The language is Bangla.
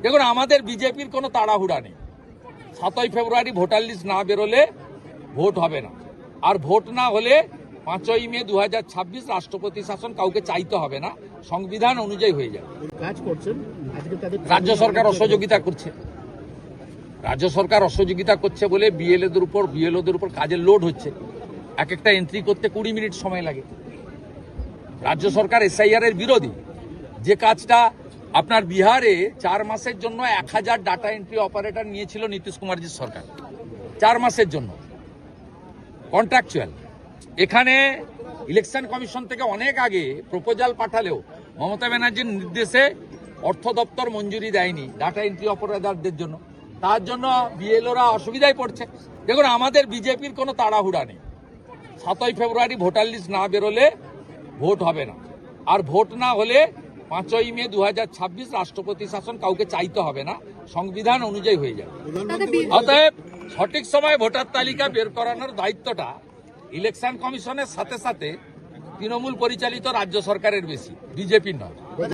দেখুন, আমাদের বিজেপির কোনো তাড়াহুড়া নেই। 7ই ফেব্রুয়ারি ভোটার লিস্ট না বেরোলে ভোট হবে না, আর ভোট না হলে 5ই মে 2026 রাষ্ট্রপতি শাসন কাউকে চাইতে হবে না, সংবিধান অনুযায়ী হয়ে যাবে। কাজ করছেন রাজ্য সরকার অসহযোগিতা করছে, রাজ্য সরকার অসহযোগিতা করছে বলে বিএলওদের উপর কাজের লোড হচ্ছে। এক একটা এন্ট্রি করতে 20 মিনিট সময় লাগে। রাজ্য সরকার এসআইআর এর বিরোধী। যে কাজটা আপনার বিহারে 4 মাসের জন্য 1000 ডাটা এন্ট্রি অপারেটর নিয়েছিল নীতিশ কুমারজির সরকার, 4 মাসের জন্য কন্ট্রাকচুয়াল। এখানে ইলেকশন কমিশন থেকে অনেক আগে প্রপোজাল পাঠালেও মমতা ব্যানার্জির নির্দেশে অর্থ দপ্তর মঞ্জুরি দেয়নি ডাটা এন্ট্রি অপারেটরদের জন্য। তার জন্য বিএলওরা অসুবিধায় পড়ছে। দেখুন, আমাদের বিজেপির কোনো তাড়াহুড়া নেই। 7ই ফেব্রুয়ারি ভোটার লিস্ট না বেরোলে ভোট হবে না, আর ভোট না হলে 5ই মে 2026 রাষ্ট্রপতি শাসন কাউকে চাইতে হবে না, সংবিধান অনুযায়ী হয়ে যাবে। অতএব সঠিক সময়ে ভোটার তালিকা বের করানোর দায়িত্বটা ইলেকশন কমিশনের সাথে সাথে তৃণমূল পরিচালিত রাজ্য সরকারের বেশি, বিজেপির নয়।